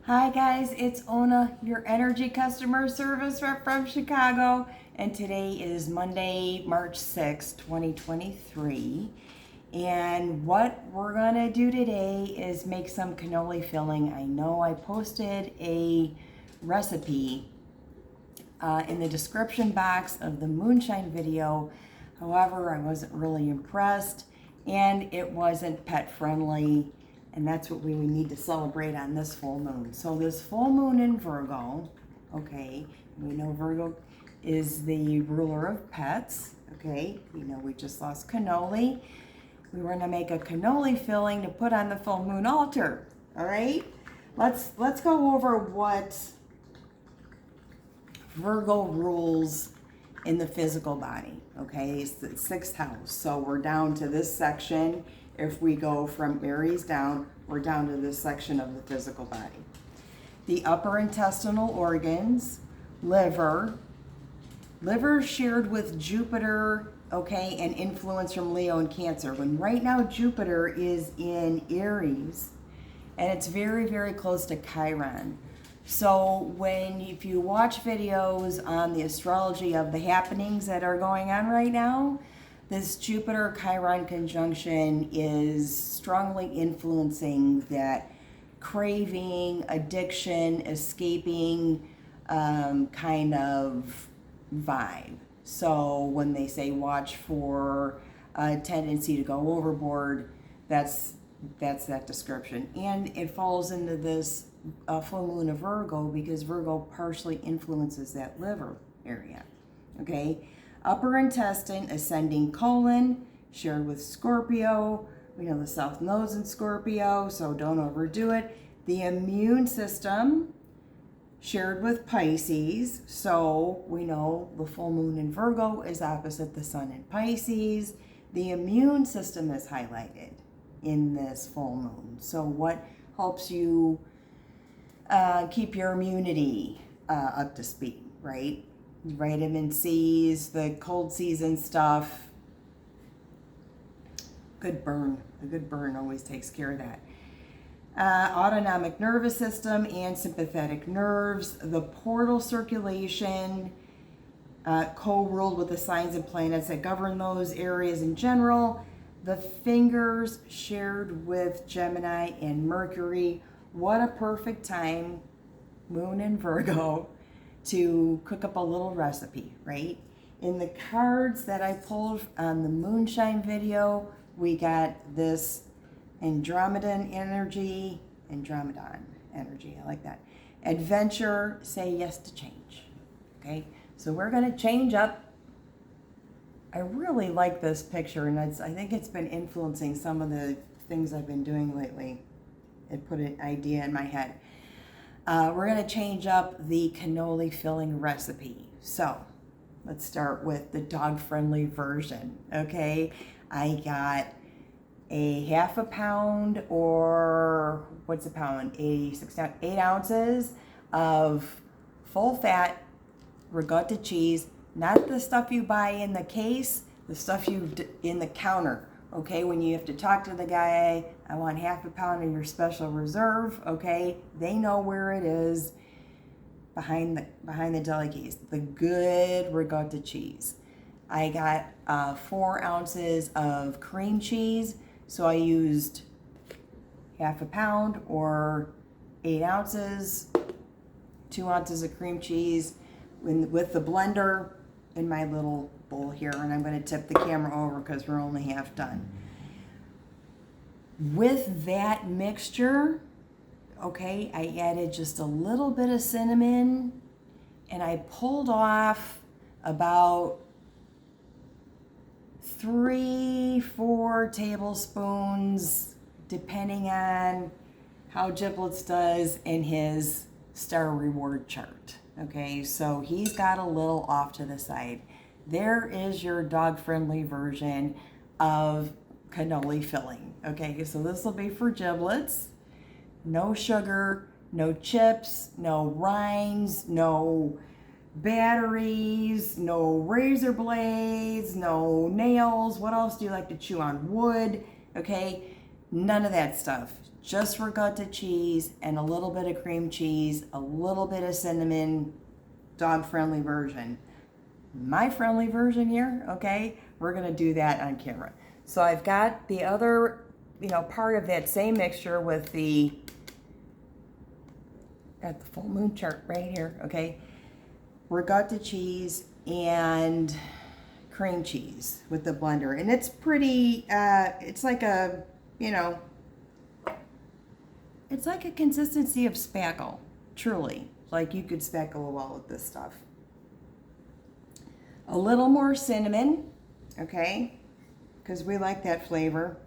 Hi guys, it's Ona, your energy customer service rep from Chicago, and today is Monday, March 6th, 2023. And what we're gonna do today is make some cannoli filling. I know I posted a recipe in the description box of the moonshine video. However, I wasn't really impressed and it wasn't pet friendly. And that's what we need to celebrate on this full moon. So this full moon in Virgo, okay, we know Virgo is the ruler of pets, okay? You know, we just lost cannoli. We were gonna make a cannoli filling to put on the full moon altar, all right? Let's go over what Virgo rules in the physical body, okay? It's the 6th house. So we're down to this section. If we go from Aries down, we're down to this section of the physical body. The upper intestinal organs, liver shared with Jupiter, okay, and influence from Leo and Cancer. When right now Jupiter is in Aries, and it's very, very close to Chiron. So if you watch videos on the astrology of the happenings that are going on right now, this Jupiter-Chiron conjunction is strongly influencing that craving, addiction, escaping kind of vibe. So when they say watch for a tendency to go overboard, that's that description. And it falls into this full moon of Virgo because Virgo partially influences that liver area, okay? Upper intestine, ascending colon, shared with Scorpio. We know the South Node's in Scorpio, so don't overdo it. The immune system, shared with Pisces. So we know the full moon in Virgo is opposite the sun in Pisces. The immune system is highlighted in this full moon. So what helps you keep your immunity up to speed, right? Vitamin C's, the cold season stuff. A good burn always takes care of that. Autonomic nervous system and sympathetic nerves. The portal circulation, co-ruled with the signs and planets that govern those areas in general. The fingers shared with Gemini and Mercury. What a perfect time, moon in Virgo, to cook up a little recipe, right? In the cards that I pulled on the moonshine video, we got this Andromedan energy, I like that. Adventure, say yes to change, okay? So we're gonna change up. I really like this picture, and I think it's been influencing some of the things I've been doing lately. It put an idea in my head. We're gonna change up the cannoli filling recipe. So let's start with the dog-friendly version, okay? I got a half a pound, or what's a pound? 8 ounces of full fat ricotta cheese, not the stuff you buy in the case, the stuff in the counter. Okay, when you have to talk to the guy, I want half a pound of your special reserve, okay? They know where it is behind the deli case. The good ricotta cheese. I got 4 ounces of cream cheese, so I used half a pound or 8 ounces, 2 ounces of cream cheese with the blender in my little bowl here, and I'm going to tip the camera over because we're only half done. With that mixture, okay, I added just a little bit of cinnamon, and I pulled off about 3-4 tablespoons, depending on how Giblets does in his star reward chart. Okay, so he's got a little off to the side. There is your dog-friendly version of cannoli filling. Okay, so this will be for Giblets. No sugar, no chips, no rinds, no batteries, no razor blades, no nails. What else do you like to chew on? Wood. Okay, None of that stuff. Just ricotta cheese and a little bit of cream cheese, a little bit of cinnamon, dog-friendly version. My friendly version here, okay? We're gonna do that on camera. So I've got the other, part of that same mixture with got the full moon chart right here, okay? Ricotta cheese and cream cheese with the blender. And it's pretty, it's like a, it's like a consistency of spackle, truly. Like you could spackle a wall with this stuff. A little more cinnamon, okay? Because we like that flavor.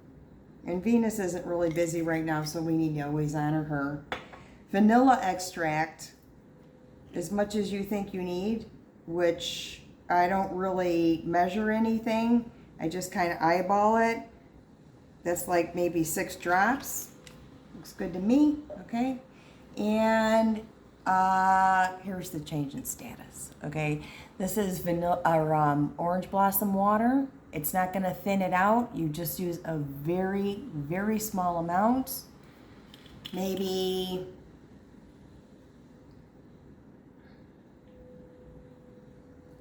And Venus isn't really busy right now, so we need to always honor her. Vanilla extract, as much as you think you need, which I don't really measure anything. I just kind of eyeball it. That's like maybe 6 drops. Looks good to me, okay? And here's the change in status, okay? This is vanilla orange blossom water. It's not going to thin it out. You just use a very, very small amount. Maybe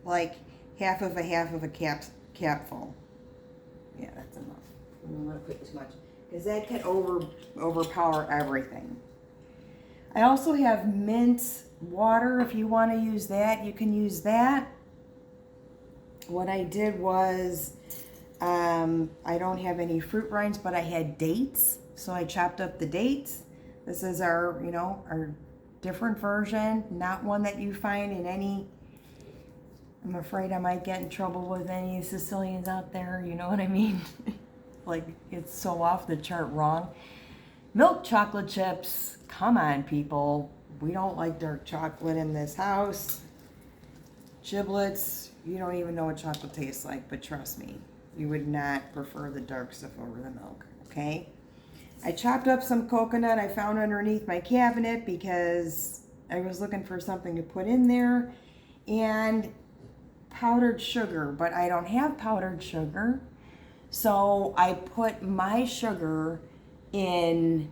like half of a capful. Yeah, that's enough. I don't want to put too much because that can overpower everything. I also have mint water. If you want to use that, you can use that. What I did was, I don't have any fruit rinds, but I had dates. So I chopped up the dates. This is our, our different version, not one that you find in any, I'm afraid I might get in trouble with any Sicilians out there. You know what I mean? Like, it's so off the chart wrong. Milk chocolate chips. Come on, people. We don't like dark chocolate in this house. Giblets. You don't even know what chocolate tastes like, but trust me, you would not prefer the dark stuff over the milk, okay? I chopped up some coconut I found underneath my cabinet because I was looking for something to put in there. And powdered sugar, but I don't have powdered sugar. So I put my sugar in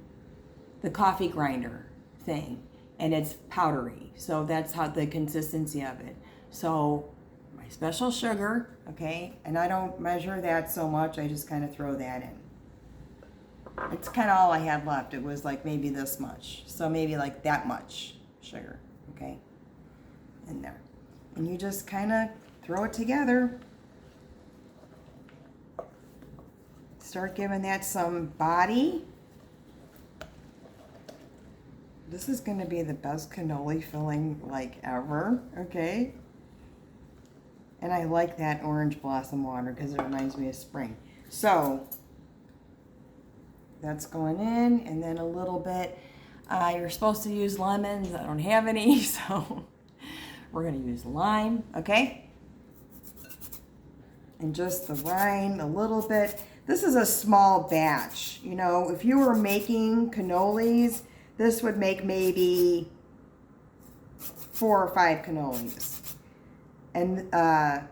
the coffee grinder thing, and it's powdery. So that's how the consistency of it. So my special sugar, okay, and I don't measure that so much. I just kind of throw that in. It's kind of all I had left. It was like maybe this much. So maybe like that much sugar, okay, in there. And you just kind of throw it together. Start giving that some body. This is going to be the best cannoli filling like ever, okay? And I like that orange blossom water because it reminds me of spring. So that's going in, and then a little bit. You're supposed to use lemons. I don't have any, so we're going to use lime, okay? And just the rind a little bit. This is a small batch. You know, if you were making cannolis, this would make maybe 4 or 5 cannolis. And I'm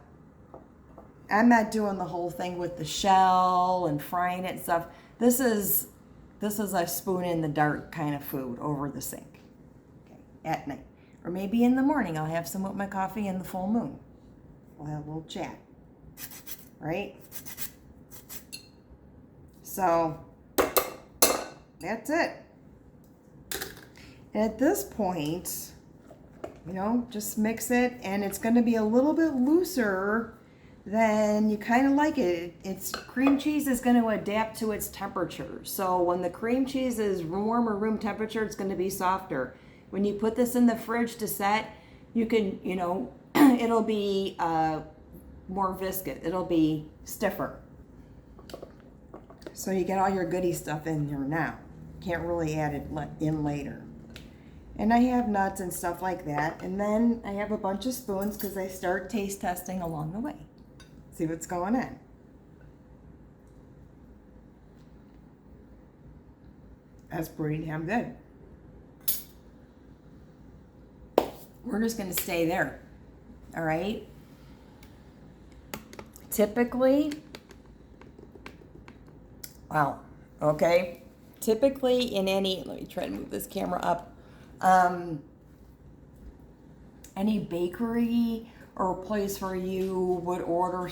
not doing the whole thing with the shell and frying it and stuff. This is a spoon in the dark kind of food over the sink, okay, at night. Or maybe in the morning, I'll have some with my coffee in the full moon. We'll have a little chat, right? So that's it. And at this point, you know, just mix it, and it's going to be a little bit looser than you kind of like it. It's cream cheese is going to adapt to its temperature. So when the cream cheese is warm or room temperature, it's going to be softer. When you put this in the fridge to set, you can, you know, it'll be more viscous. It'll be stiffer. So you get all your goody stuff in here now. Can't really add it in later. And I have nuts and stuff like that. And then I have a bunch of spoons because I start taste testing along the way. See what's going on. That's pretty damn good. We're just going to stay there. All right. Typically, well, Okay? Typically in any, let me try to move this camera up. Any bakery or place where you would order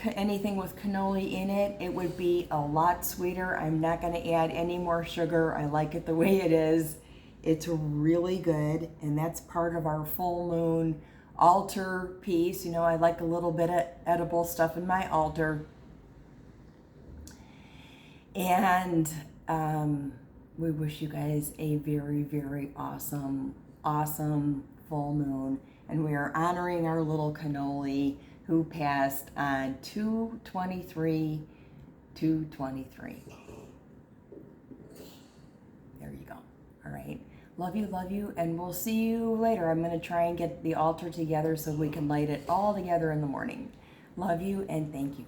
anything with cannoli in it, it would be a lot sweeter. I'm not going to add any more sugar. I like it the way it is. It's really good, and that's part of our full moon altar piece. You know, I like a little bit of edible stuff in my altar. And we wish you guys a very, very awesome full moon. And we are honoring our little cannoli who passed on 2/23/23. There you go. All right. Love you, and we'll see you later. I'm going to try and get the altar together so we can light it all together in the morning. Love you, and thank you.